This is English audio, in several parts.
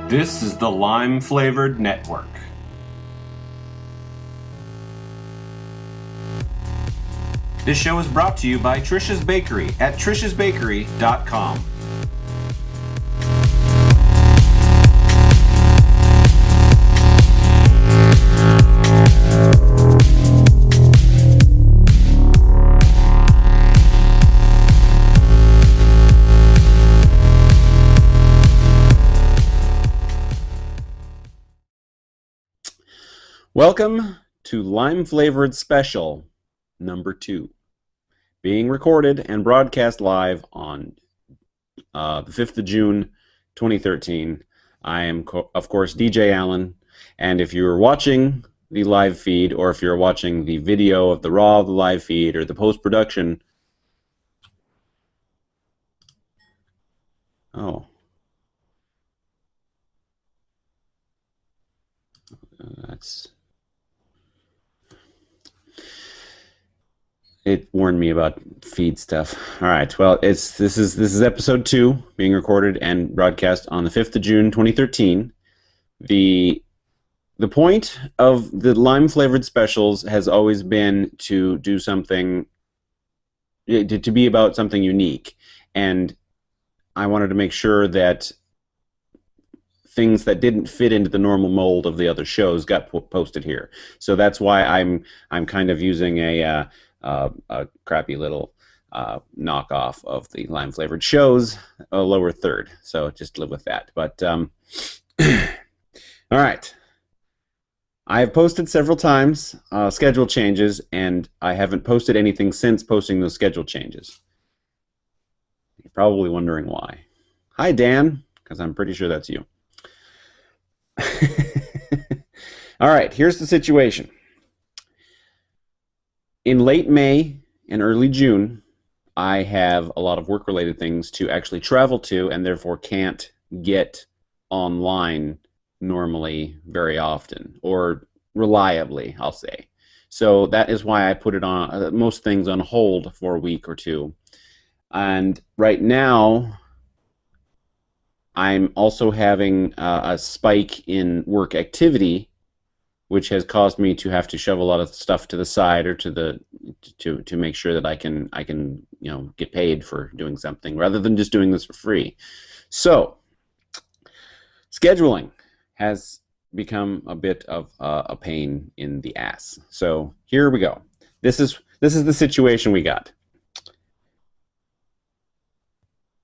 This is the Lime Flavored Network. This show is brought to you by Trisha's Bakery at trishasbakery.com. Welcome to Lime Flavored Special number 2, being recorded and broadcast live on the 5th of June, 2013. I am, of course, DJ Allen, and if you're watching the live feed, or if you're watching the video of the raw of the live feed, or the post-production, it warned me about feed stuff. All right. Well, this is episode 2, being recorded and broadcast on the 5th of June, 2013. The point of the lime flavored specials has always been to do something, to be about something unique, and I wanted to make sure that things that didn't fit into the normal mold of the other shows got posted here. So that's why I'm kind of using a crappy little knockoff of the lime flavored shows, a lower third. So just live with that. But all right, I have posted several times schedule changes, and I haven't posted anything since posting those schedule changes. You're probably wondering why. Hi, Dan, because I'm pretty sure that's you. All right, here's the situation. In late May and early June, I have a lot of work-related things to actually travel to, and therefore can't get online normally very often, or reliably, I'll say. So that is why I put it on most things on hold for a week or two. And right now, I'm also having a spike in work activity, which has caused me to have to shove a lot of stuff to the side, or to make sure that I can get paid for doing something rather than just doing this for free. So scheduling has become a bit of a pain in the ass. So here we go. This is the situation we got.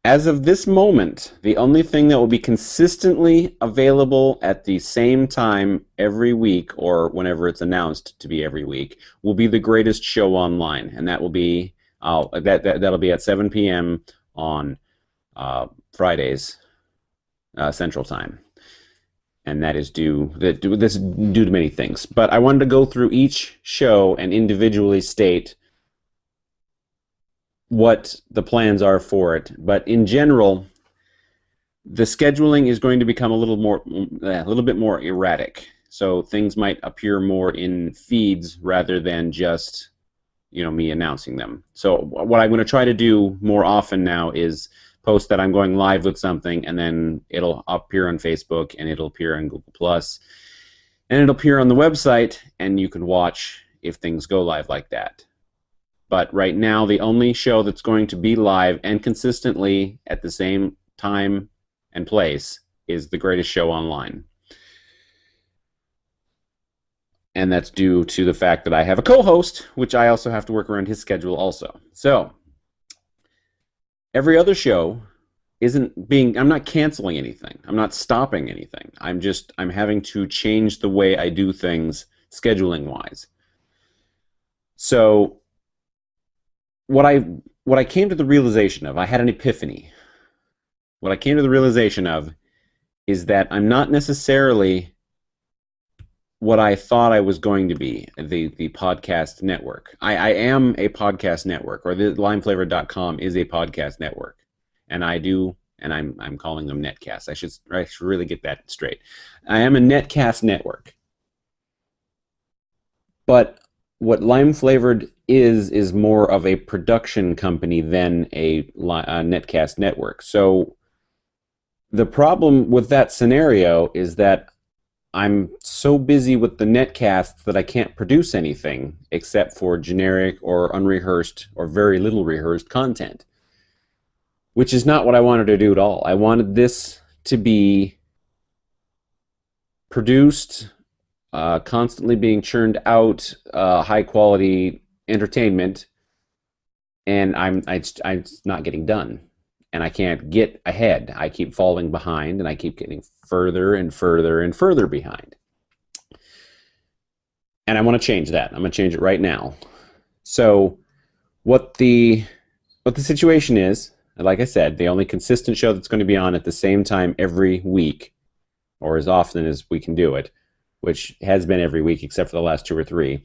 As of this moment, the only thing that will be consistently available at the same time every week, or whenever it's announced to be every week, will be The Greatest Show Online, and that will be that'll be at 7 p.m. on Fridays Central Time, and that is due to many things. But I wanted to go through each show and individually state what the plans are for it. But in general, the scheduling is going to become a little bit more erratic. So things might appear more in feeds rather than just me announcing them. So what I'm going to try to do more often now is post that I'm going live with something, and then it'll appear on Facebook, and it'll appear on Google Plus, and it'll appear on the website, and you can watch if things go live like that. But right now, the only show that's going to be live and consistently at the same time and place is The Greatest Show Online. And that's due to the fact that I have a co-host, which I also have to work around his schedule also. So every other show I'm not canceling anything. I'm not stopping anything. I'm having to change the way I do things scheduling-wise. So what I came to the realization of, I had an epiphany. What I came to the realization of is that I'm not necessarily what I thought I was going to be, the podcast network. I am a podcast network, or the limeflavor.com is a podcast network, and I'm calling them netcasts. I should really get that straight. I am a netcast network, but what Lime Flavored is more of a production company than a netcast network. So The problem with that scenario is that I'm so busy with the netcasts that I can't produce anything except for generic or unrehearsed or very little rehearsed content, which is not what I wanted to do at all. I wanted this to be produced, constantly being churned out, high quality entertainment, and I'm not getting done, and I can't get ahead. I keep falling behind, and I keep getting further and further and further behind. And I want to change that. I'm going to change it right now. So what the situation is, like I said, the only consistent show that's going to be on at the same time every week, or as often as we can do it, which has been every week except for the last 2 or 3,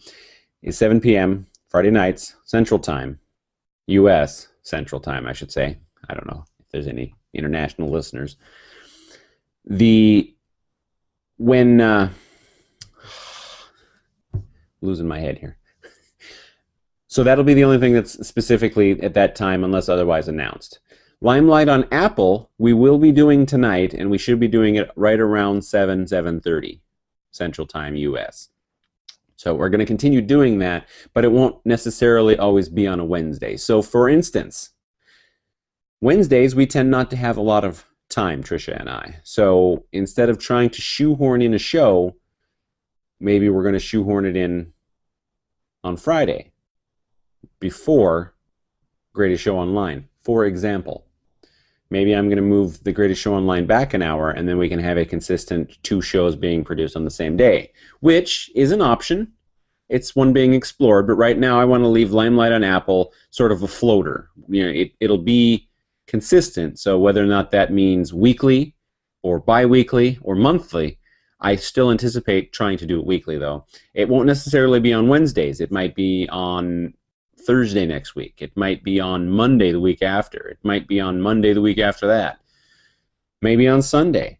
is 7 p.m. Friday nights, Central Time, U.S. Central Time, I should say. I don't know if there's any international listeners. Losing my head here. So that'll be the only thing that's specifically at that time unless otherwise announced. Limelight on Apple, we will be doing tonight, and we should be doing it right around 7:30 Central Time US. So we're going to continue doing that, but it won't necessarily always be on a Wednesday. So for instance, Wednesdays we tend not to have a lot of time, Trisha and I. So instead of trying to shoehorn in a show, maybe we're going to shoehorn it in on Friday before Greatest Show Online, for example. Maybe I'm going to move the Greatest Show Online back an hour, and then we can have a consistent 2 shows being produced on the same day, which is an option. It's one being explored, but right now I want to leave Limelight on Apple sort of a floater. It'll be consistent, so whether or not that means weekly or bi-weekly or monthly, I still anticipate trying to do it weekly, though. It won't necessarily be on Wednesdays. It might be on Thursday next week. It might be on Monday the week after. It might be on Monday the week after that. Maybe on Sunday.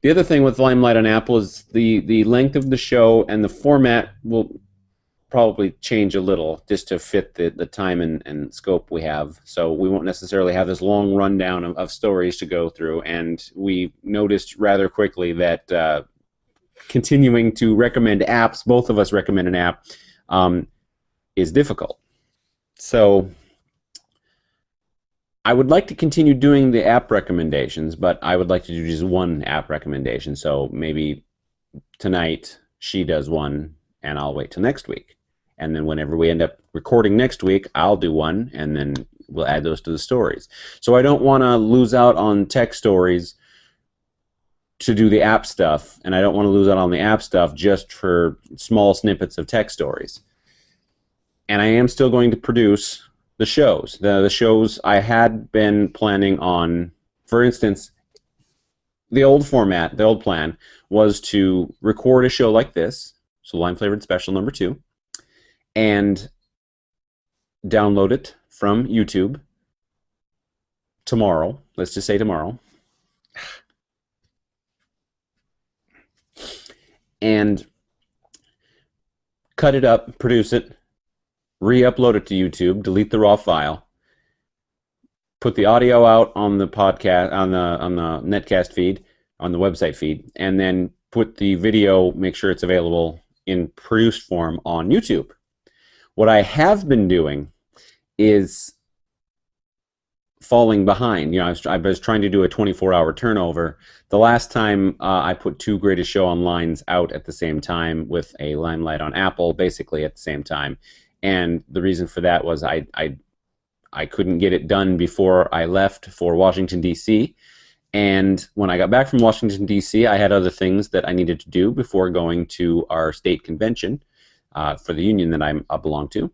The other thing with Limelight on Apple is the length of the show and the format will probably change a little just to fit the time and scope we have. So we won't necessarily have this long rundown of stories to go through, and we noticed rather quickly that continuing to recommend apps, both of us recommend an app, is difficult. So I would like to continue doing the app recommendations, but I would like to do just one app recommendation. So maybe tonight she does one, and I'll wait till next week. And then whenever we end up recording next week, I'll do one, and then we'll add those to the stories. So I don't want to lose out on tech stories to do the app stuff, and I don't want to lose out on the app stuff just for small snippets of tech stories. And I am still going to produce the shows. The shows I had been planning on, for instance, the old format, the old plan, was to record a show like this, so Lime Flavored Special number 2, and download it from YouTube tomorrow. Let's just say tomorrow. And cut it up, produce it, re-upload it to YouTube, delete the raw file, put the audio out on the podcast, on the netcast feed, on the website feed, and then put the video, make sure it's available in produced form on YouTube. What I have been doing is falling behind. I was trying to do a 24-hour turnover. The last time I put 2 Greatest Show Onlines out at the same time with a Limelight on Apple, basically at the same time. And the reason for that was I couldn't get it done before I left for Washington, D.C. And when I got back from Washington, D.C., I had other things that I needed to do before going to our state convention for the union that I belong to.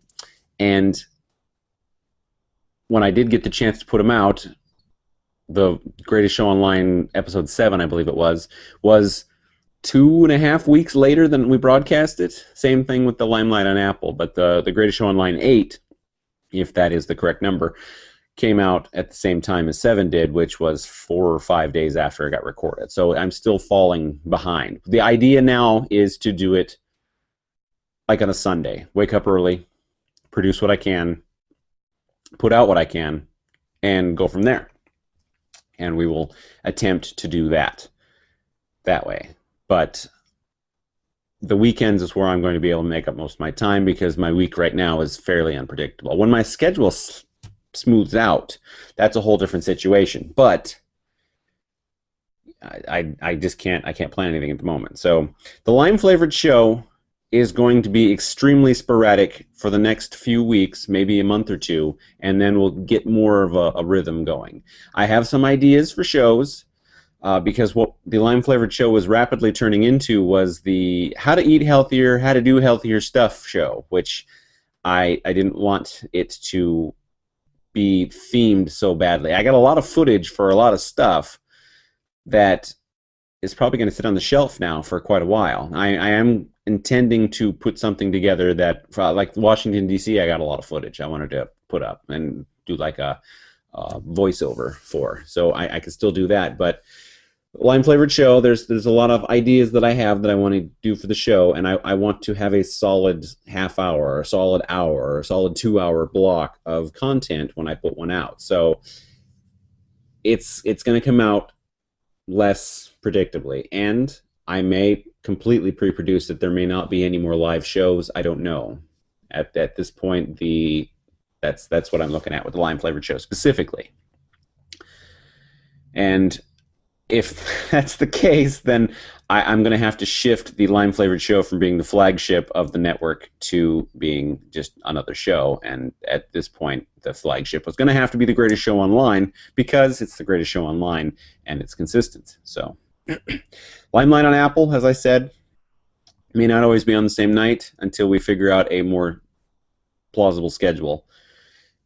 And when I did get the chance to put them out, the Greatest Show Online episode 7, I believe it was 2.5 weeks later than we broadcast it. Same thing with the Limelight on Apple, but the Greatest Show Online 8, if that is the correct number, came out at the same time as 7 did, which was 4 or 5 days after it got recorded. So I'm still falling behind. The idea now is to do it like on a Sunday. Wake up early, produce what I can, put out what I can, and go from there. and we will attempt to do that way. But the weekends is where I'm going to be able to make up most of my time, because my week right now is fairly unpredictable. When my schedule smooths out, that's a whole different situation. But I just can't plan anything at the moment. So the lime flavored show is going to be extremely sporadic for the next few weeks, maybe a month or two, and then we'll get more of a rhythm going. I have some ideas for shows, because what the lime flavored show was rapidly turning into was the how to eat healthier, how to do healthier stuff show, which I didn't want it to be themed so badly. I got a lot of footage for a lot of stuff that is probably going to sit on the shelf now for quite a while. I am intending to put something together that, like Washington, D.C., I got a lot of footage I wanted to put up and do like a voiceover for. So I can still do that. But lime flavored show, there's a lot of ideas that I have that I want to do for the show, and I want to have a solid half hour, or a solid hour, or a solid 2-hour block of content when I put one out. So it's going to come out less predictably, and I may completely pre-produce it. There may not be any more live shows. I don't know. At this point, that's what I'm looking at with the lime flavored show specifically. And if that's the case, then I'm going to have to shift the lime flavored show from being the flagship of the network to being just another show. And at this point, the flagship was going to have to be the greatest show online, because it's the greatest show online and it's consistent. So Limelight on Apple, as I said, may not always be on the same night until we figure out a more plausible schedule.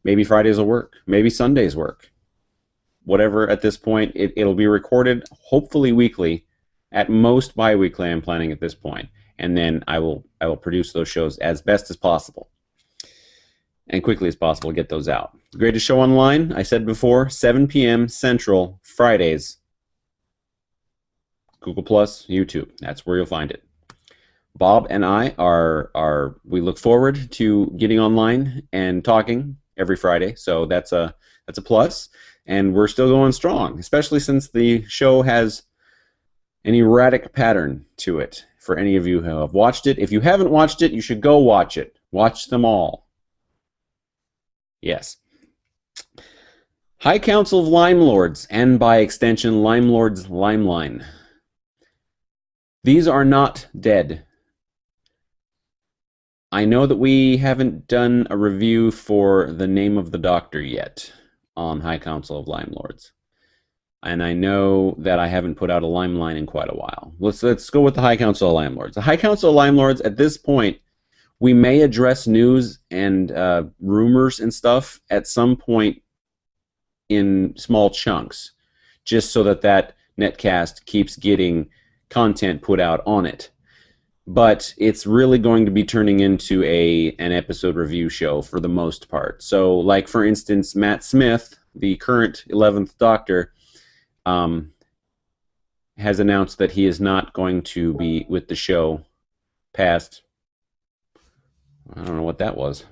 Maybe Fridays will work. Maybe Sundays work. Whatever, at this point, it'll be recorded, hopefully weekly, at most bi-weekly. I'm planning at this point, and then I will produce those shows as best as possible and quickly as possible, get those out. The Greatest Show Online, I said before, 7 p.m. Central, Fridays. Google Plus, YouTube. That's where you'll find it. Bob and I we look forward to getting online and talking every Friday, so that's a plus. And we're still going strong, especially since the show has an erratic pattern to it. For any of you who have watched it, if you haven't watched it, you should go watch it. Watch them all. Yes. High Council of Lime Lords, and by extension, Lime Lords Limeline. These are not dead. I know that we haven't done a review for The Name of the Doctor yet on High Council of Lime Lords, and I know that I haven't put out a Limeline in quite a while. Let's go with the High Council of Lime Lords. The High Council of Lime Lords, at this point, we may address news and rumors and stuff at some point in small chunks, just so that netcast keeps getting content put out on it. But it's really going to be turning into an episode review show for the most part. So, like, for instance, Matt Smith, the current 11th Doctor, has announced that he is not going to be with the show past... I don't know what that was.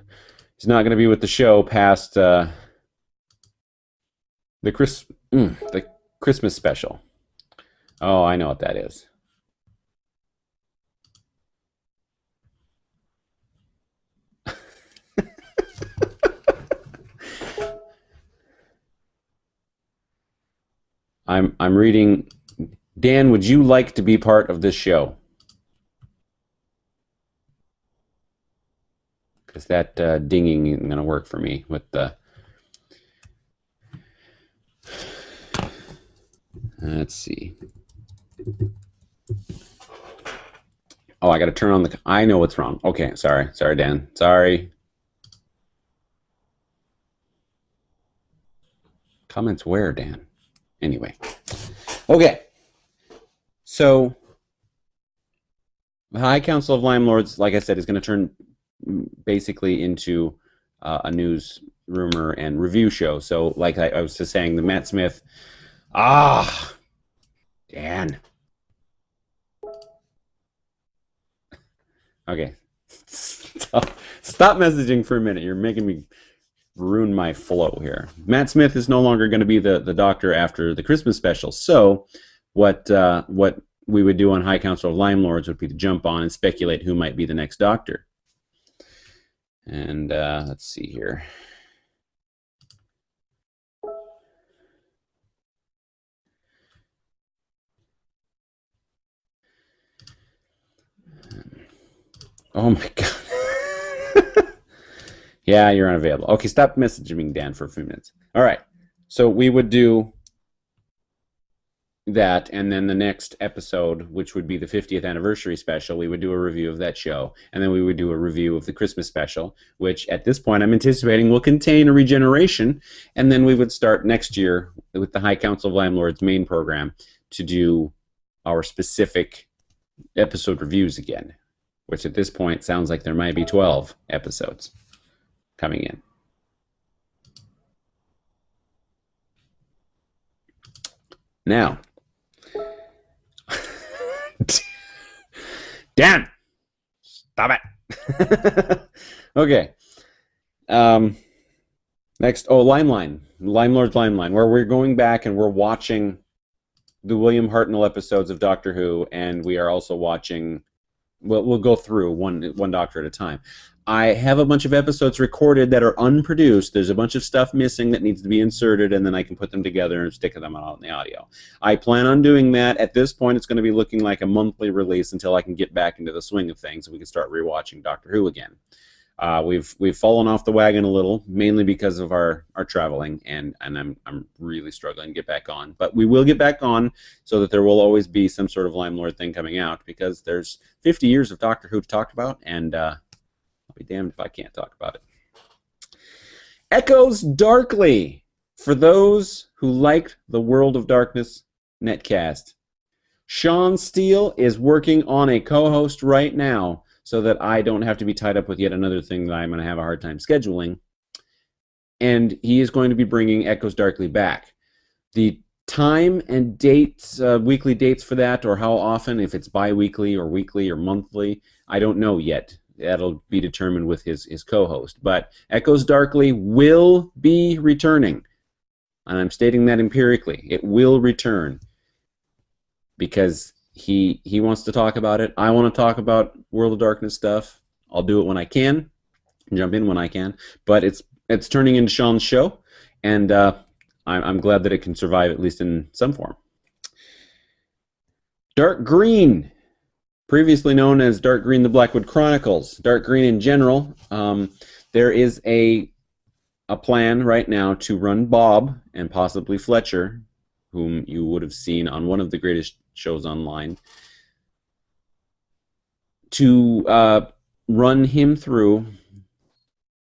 He's not going to be with the show past the Christmas special. Oh, I know what that is. I'm reading. Dan, would you like to be part of this show? Because that dinging isn't going to work for me with the... Let's see. Oh, I got to turn on the... I know what's wrong. Okay, sorry. Sorry, Dan. Sorry. Comments where, Dan? Anyway. Okay. So, the High Council of Lime Lords, like I said, is going to turn basically into a news, rumor, and review show. So, like I was just saying, the Matt Smith... Dan. Okay. Stop messaging for a minute. You're making me ruin my flow here. Matt Smith is no longer going to be the Doctor after the Christmas special. So what we would do on High Council of Lime Lords would be to jump on and speculate who might be the next Doctor. And let's see here. Oh my god. Yeah, you're unavailable. Okay, stop messaging Dan for a few minutes. All right. So we would do that, and then the next episode, which would be the 50th anniversary special, we would do a review of that show, and then we would do a review of the Christmas special, which at this point I'm anticipating will contain a regeneration, and then we would start next year with the High Council of Lime Lords main program to do our specific episode reviews again, which at this point sounds like there might be 12 episodes coming in. Now, Dan, stop it. Okay. Next, Lime Lords Limeline, where we're going back and we're watching the William Hartnell episodes of Doctor Who, and we are also watching. We'll go through one Doctor at a time. I have a bunch of episodes recorded that are unproduced. There's a bunch of stuff missing that needs to be inserted, and then I can put them together and stick them out in the audio. I plan on doing that. At this point, it's going to be looking like a monthly release until I can get back into the swing of things and we can start rewatching Doctor Who again. We've fallen off the wagon a little, mainly because of our traveling, and I'm really struggling to get back on. But we will get back on, so that there will always be some sort of Lime Lord thing coming out, because there's 50 years of Doctor Who to talk about, and I'll be damned if I can't talk about it. Echoes Darkly, for those who liked the World of Darkness netcast. Sean Steele is working on a co-host right now, so that I don't have to be tied up with yet another thing that I'm going to have a hard time scheduling. And he is going to be bringing Echoes Darkly back. The time and dates, weekly dates for that, or how often, if it's bi-weekly or weekly or monthly, I don't know yet. That'll be determined with his co-host. But Echoes Darkly will be returning. And I'm stating that empirically. It will return. Because he wants to talk about it. I want to talk about World of Darkness stuff. I'll do it when I can, jump in when I can. But it's turning into Sean's show, and I'm glad that it can survive, at least in some form. Dark Green, previously known as Dark Green: The Blackwood Chronicles. Dark Green in general. There is a plan right now to run Bob and possibly Fletcher, whom you would have seen on one of the greatest shows online, to run him through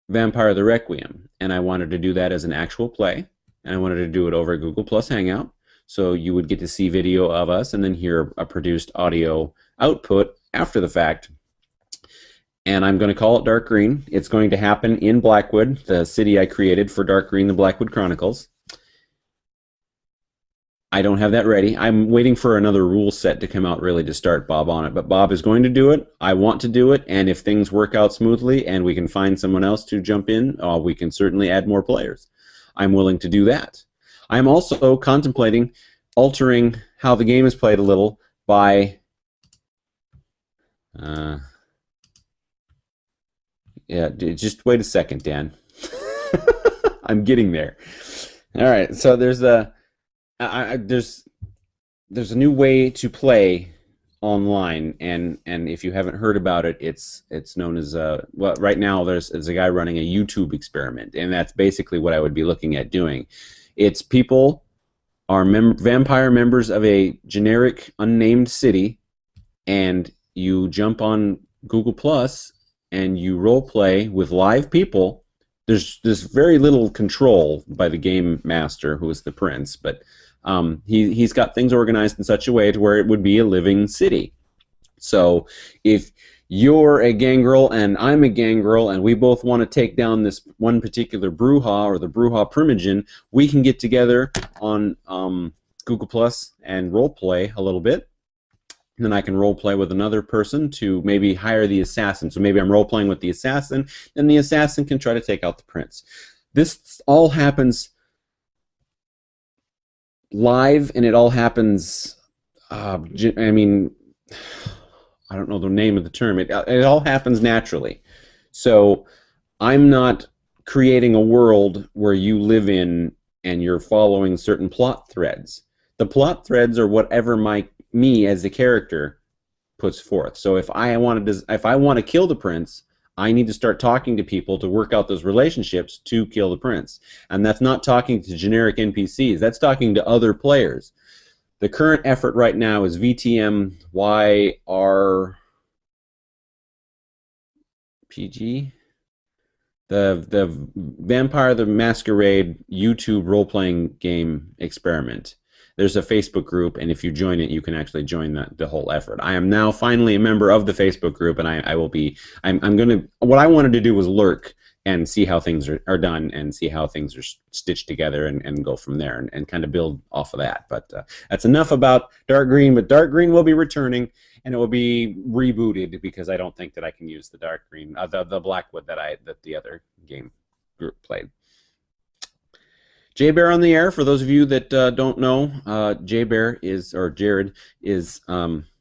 Vampire the Requiem. And I wanted to do that as an actual play, and I wanted to do it over Google Plus Hangout, so you would get to see video of us and then hear a produced audio output after the fact. And I'm going to call it Dark Green. It's going to happen in Blackwood, the city I created for Dark Green: The Blackwood Chronicles. I don't have that ready. I'm waiting for another rule set to come out, really, to start Bob on it. But Bob is going to do it. I want to do it. And if things work out smoothly and we can find someone else to jump in, we can certainly add more players. I'm willing to do that. I'm also contemplating altering how the game is played a little by... yeah, just wait a second, Dan. I'm getting there. All right, so there's a... there's a new way to play online, and if you haven't heard about it, it's known as well, right now there's a guy running a YouTube experiment, and that's basically what I would be looking at doing. It's people are vampire members of a generic unnamed city, and you jump on Google Plus and you role play with live people. There's very little control by the game master, who is the prince, but he's got things organized in such a way to where it would be a living city. So if you're a gangrel and I'm a gangrel and we both want to take down this one particular Brujah, or the Brujah Primogen, we can get together on Google Plus and role play a little bit. And then I can role play with another person to maybe hire the assassin. So maybe I'm role playing with the assassin, and the assassin can try to take out the prince. this all happens live, and it all happens. I mean, I don't know the name of the term. It all happens naturally. So I'm not creating a world where you live in and you're following certain plot threads. The plot threads are whatever me as a character puts forth. So if I want to kill the prince, I need to start talking to people to work out those relationships to kill the prince. And that's not talking to generic NPCs. That's talking to other players. The current effort right now is VTMYRPG, the Vampire the Masquerade YouTube role-playing game experiment. There's a Facebook group, and if you join it, you can actually join the whole effort. I am now finally a member of the Facebook group, and I will be. I'm going to. What I wanted to do was lurk and see how things are done and see how things are stitched together and go from there and kind of build off of that. But that's enough about Dark Green. But Dark Green will be returning, and it will be rebooted because I don't think that I can use the Dark Green, the Blackwood that the other game group played. Jay Bear on the air. For those of you that don't know, Jay Bear Jared is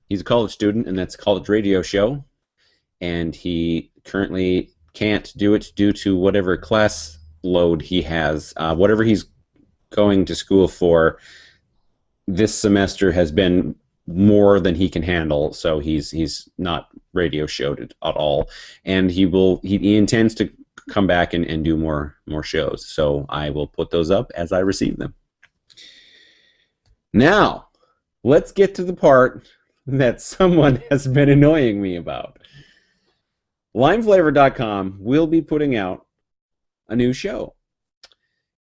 he's a college student, and that's a college radio show, and he currently can't do it due to whatever class load he has. Whatever he's going to school for this semester has been more than he can handle, so he's not radio showed at all, and he intends to come back and do more shows. So I will put those up as I receive them. Now, let's get to the part that someone has been annoying me about. Limeflavor.com will be putting out a new show.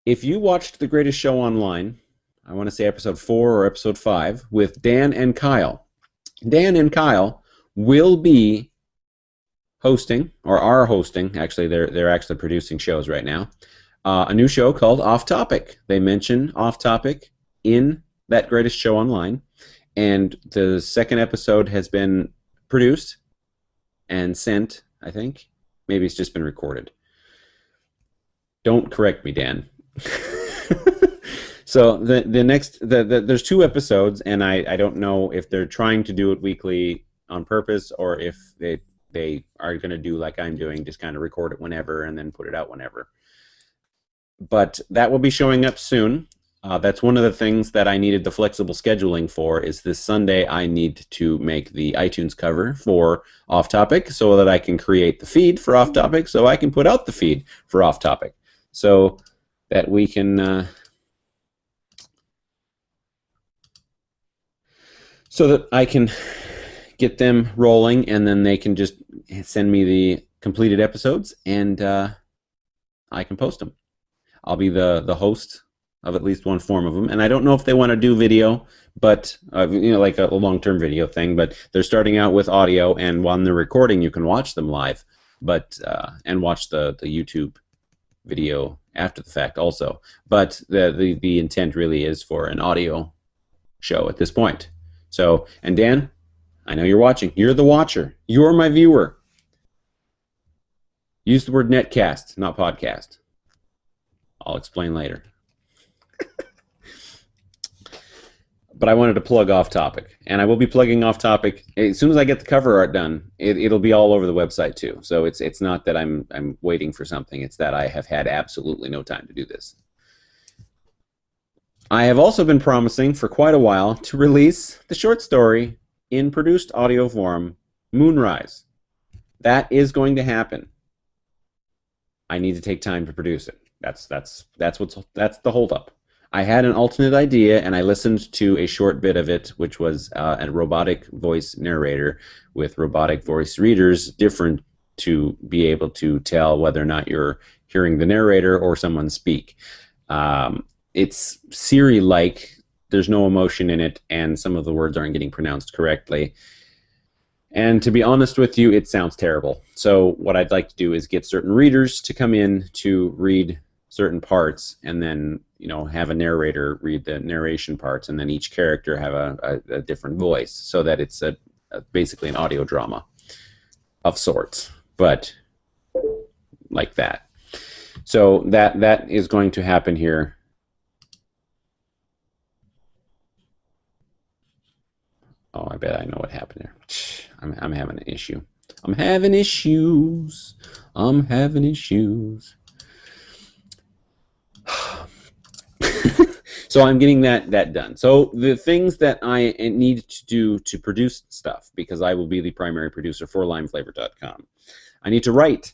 If you watched The Greatest Show Online, I want to say episode 4 or episode 5, with Dan and Kyle. Dan and Kyle will be hosting, or are hosting, actually they're actually producing shows right now, a new show called Off Topic. They mention Off Topic in That Greatest Show Online, and the second episode has been produced and sent, I think. Maybe it's just been recorded. Don't correct me, Dan. So there's 2 episodes, and I don't know if they're trying to do it weekly on purpose or if they are going to do like I'm doing, just kind of record it whenever and then put it out whenever. But that will be showing up soon. That's one of the things that I needed the flexible scheduling for, is this Sunday I need to make the iTunes cover for Off Topic so that I can create the feed for Off Topic so I can put out the feed for Off Topic so that we can so that I can get them rolling, and then they can just send me the completed episodes, and I can post them. I'll be the host of at least one form of them, and I don't know if they want to do video, but like a long-term video thing. But they're starting out with audio, and while they're recording, you can watch them live, but and watch the YouTube video after the fact also. But the intent really is for an audio show at this point. So, and Dan, I know you're watching. You're the watcher. You're my viewer. Use the word netcast, not podcast. I'll explain later. But I wanted to plug Off Topic, and I will be plugging Off Topic as soon as I get the cover art done. It'll be all over the website too. So it's not that I'm waiting for something. It's that I have had absolutely no time to do this. I have also been promising for quite a while to release the short story in produced audio form, Moonrise. That is going to happen. I need to take time to produce it. That's the holdup. I had an alternate idea, and I listened to a short bit of it, which was a robotic voice narrator with robotic voice readers, different to be able to tell whether or not you're hearing the narrator or someone speak. It's Siri-like. There's no emotion in it, and some of the words aren't getting pronounced correctly. And to be honest with you, it sounds terrible. So what I'd like to do is get certain readers to come in to read certain parts, and then have a narrator read the narration parts, and then each character have a different voice, so that it's basically an audio drama of sorts, but like that. So that is going to happen here. Oh, I bet I know what happened there. I'm having an issue. I'm having issues. I'm having issues. So I'm getting that done. So the things that I need to do to produce stuff, because I will be the primary producer for limeflavor.com. I need to write.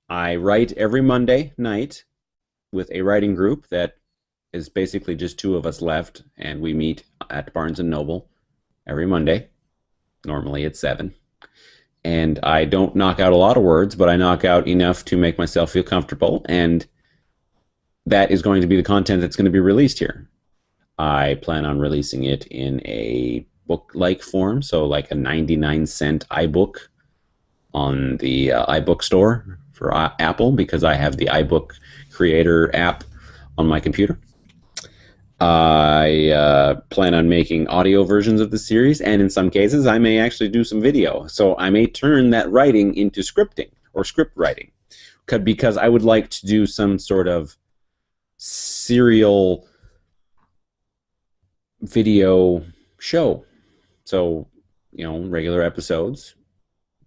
I write every Monday night with a writing group that is basically just two of us left, and we meet at Barnes & Noble every Monday. Normally it's 7. And I don't knock out a lot of words, but I knock out enough to make myself feel comfortable, and that is going to be the content that's going to be released here. I plan on releasing it in a book-like form, so like a 99-cent iBook on the iBook store for Apple, because I have the iBook Creator app on my computer. I plan on making audio versions of the series, and in some cases I may actually do some video. So I may turn that writing into scripting or script writing, because I would like to do some sort of serial video show. So, regular episodes,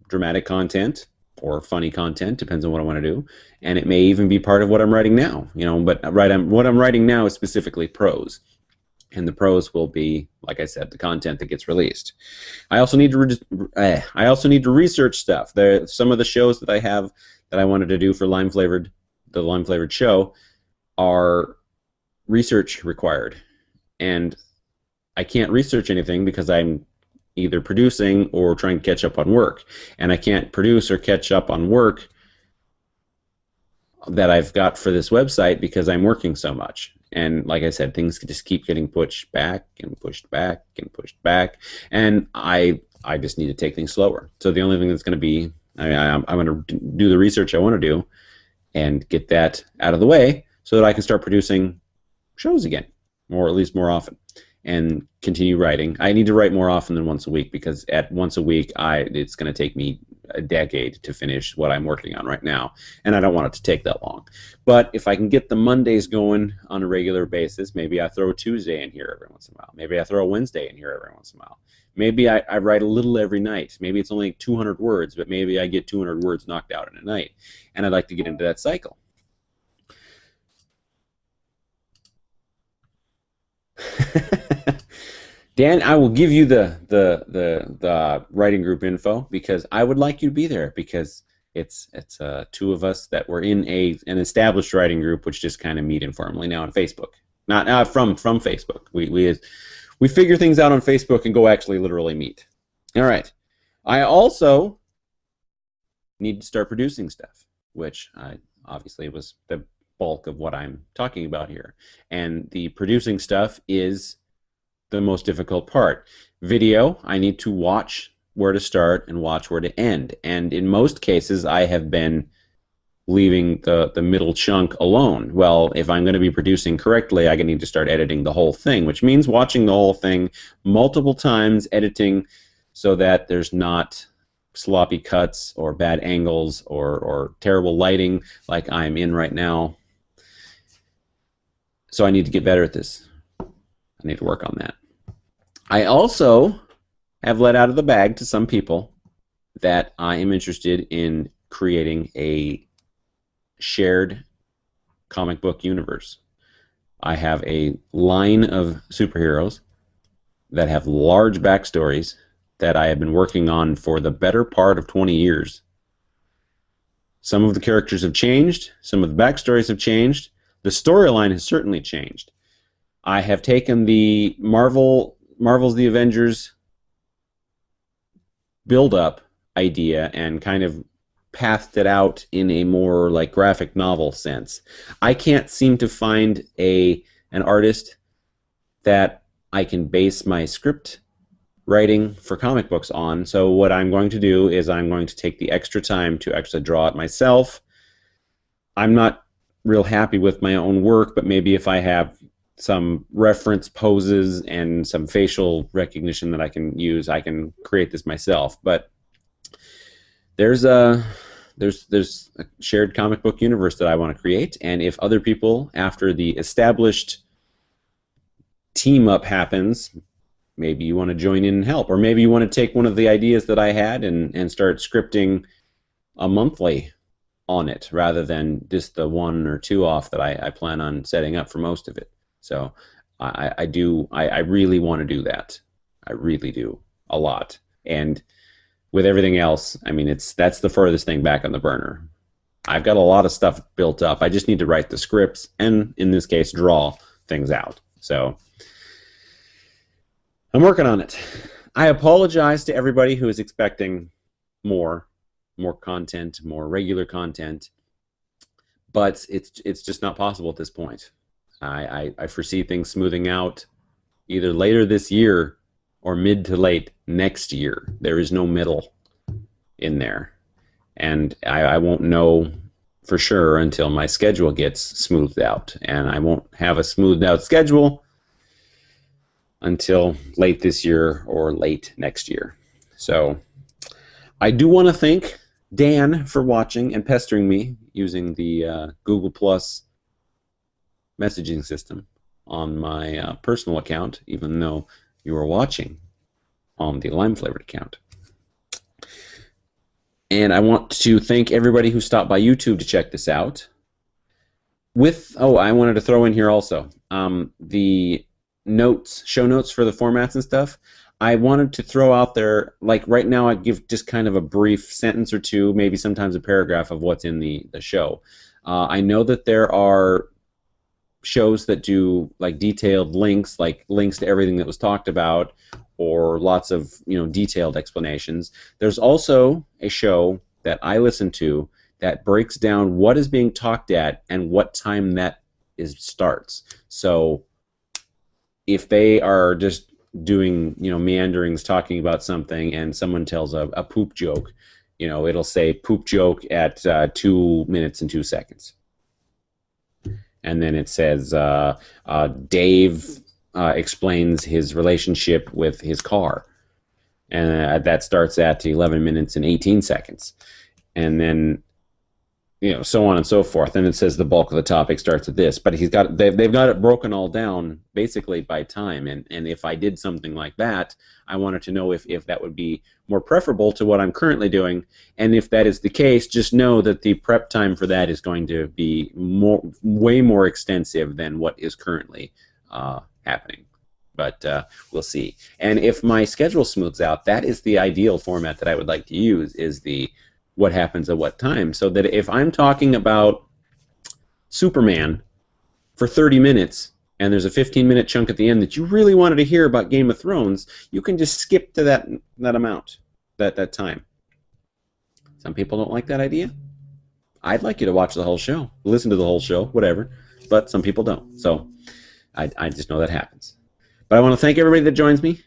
dramatic content, or funny content, depends on what I want to do. And it may even be part of what I'm writing now, but what I'm writing now is specifically prose. And the prose will be, like I said, the content that gets released. I also need to research stuff. Some of the shows that I have that I wanted to do for the Lime Flavored show are research required. And I can't research anything because I'm either producing or trying to catch up on work. And I can't produce or catch up on work that I've got for this website because I'm working so much. And like I said, things just keep getting pushed back and pushed back and pushed back. And I just need to take things slower. So the only thing that's going to be, I'm going to do the research I want to do and get that out of the way so that I can start producing shows again, or at least more often, and continue writing. I need to write more often than once a week, because at once a week, it's going to take me a decade to finish what I'm working on right now, and I don't want it to take that long. But if I can get the Mondays going on a regular basis, maybe I throw a Tuesday in here every once in a while. Maybe I throw a Wednesday in here every once in a while. Maybe I write a little every night. Maybe it's only 200 words, but maybe I get 200 words knocked out in a night, and I'd like to get into that cycle. Dan, I will give you the writing group info, because I would like you to be there, because it's two of us that were in an established writing group, which just kind of meet informally now on Facebook. Not from Facebook. We figure things out on Facebook and go actually literally meet. All right. I also need to start producing stuff, which obviously was the bulk of what I'm talking about here. And the producing stuff is the most difficult part. Video, I need to watch where to start and watch where to end. And in most cases, I have been leaving the middle chunk alone. Well, if I'm going to be producing correctly, I need to start editing the whole thing, which means watching the whole thing multiple times, editing so that there's not sloppy cuts or bad angles or terrible lighting like I'm in right now. So I need to get better at this. I need to work on that. I also have let out of the bag to some people that I am interested in creating a shared comic book universe. I have a line of superheroes that have large backstories that I have been working on for the better part of 20 years. Some of the characters have changed. Some of the backstories have changed. The storyline has certainly changed. I have taken the Marvel's The Avengers build-up idea and kind of pathed it out in a more like graphic novel sense. I can't seem to find an artist that I can base my script writing for comic books on. So what I'm going to do is I'm going to take the extra time to actually draw it myself. I'm not real happy with my own work, but maybe if I have some reference poses and some facial recognition that I can use, I can create this myself. But there's there's a shared comic book universe that I want to create, and if other people, after the established team up happens, maybe you want to join in and help, or maybe you want to take one of the ideas that I had and start scripting a monthly on it rather than just the 1 or 2 off that I plan on setting up for most of it. So I really want to do that. I really do, a lot. And with everything else, I mean, that's the furthest thing back on the burner. I've got a lot of stuff built up. I just need to write the scripts and, in this case, draw things out. So I'm working on it. I apologize to everybody who is expecting more content, more regular content, but it's just not possible at this point. I foresee things smoothing out either later this year or mid to late next year. There is no middle in there, and I won't know for sure until my schedule gets smoothed out, and I won't have a smoothed out schedule until late this year or late next year. So I do want to thank Dan for watching and pestering me using the Google Plus messaging system on my personal account, even though you are watching on the Lime Flavored account. And I want to thank everybody who stopped by YouTube to check this out. I wanted to throw in here also the show notes for the formats and stuff. I wanted to throw out there, like right now I give just kind of a brief sentence or two, maybe sometimes a paragraph of what's in the show. I know that there are shows that do like detailed links, like links to everything that was talked about, or lots of detailed explanations. There's also a show that I listen to that breaks down what is being talked at and what time that starts. So if they are just doing meanderings talking about something and someone tells a poop joke, it'll say poop joke at 2 minutes and 2 seconds. And then it says Dave explains his relationship with his car, and that starts at 11 minutes and 18 seconds, and then so on and so forth. And it says the bulk of the topic starts with this, but they've got it broken all down basically by time. And if I did something like that, I wanted to know if that would be more preferable to what I'm currently doing. And if that is the case, just know that the prep time for that is going to be way more extensive than what is currently happening. But we'll see. And if my schedule smooths out, that is the ideal format that I would like to use, is the what happens at what time, so that if I'm talking about Superman for 30 minutes and there's a 15-minute chunk at the end that you really wanted to hear about Game of Thrones, you can just skip to that amount, that time. Some people don't like that idea. I'd like you to watch the whole show, listen to the whole show, whatever, but some people don't. So I just know that happens. But I want to thank everybody that joins me.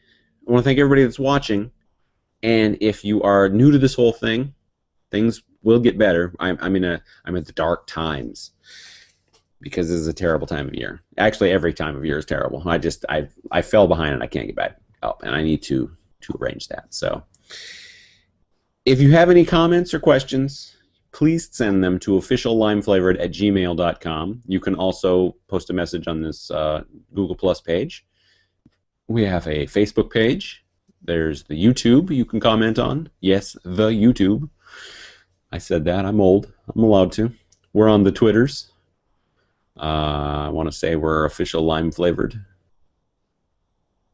I want to thank everybody that's watching. And if you are new to this whole thing, things will get better. I'm at the dark times because this is a terrible time of year. Actually, every time of year is terrible. I fell behind and I can't get back up, and I need to arrange that. So if you have any comments or questions, please send them to officiallimeflavored@gmail.com. You can also post a message on this Google Plus page. We have a Facebook page. There's the YouTube you can comment on. Yes, the YouTube. I said that. I'm old. I'm allowed to. We're on the Twitters. I want to say we're official lime flavored.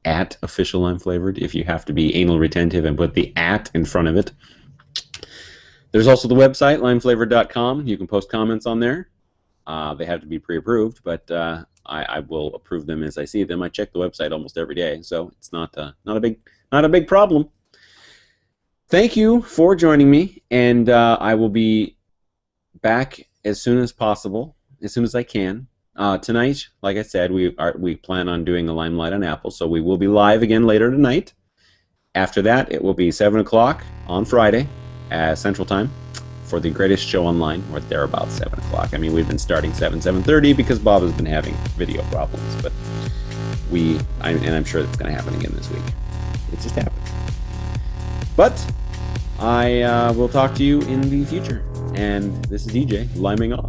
At official lime flavored, if you have to be anal retentive and put the at in front of it. There's also the website, limeflavored.com. You can post comments on there. They have to be pre-approved, but I will approve them as I see them. I check the website almost every day, so it's not a big problem. Thank you for joining me, and I will be back as soon as possible, as soon as I can. Tonight, like I said, we plan on doing a Limelight on Apple, so we will be live again later tonight. After that, it will be 7 o'clock on Friday, Central Time, for the greatest show online, or thereabouts 7 o'clock. I mean, we've been starting 7:30 because Bob has been having video problems, but I'm sure that's going to happen again this week. It just happened. But I will talk to you in the future. And this is EJ, liming off.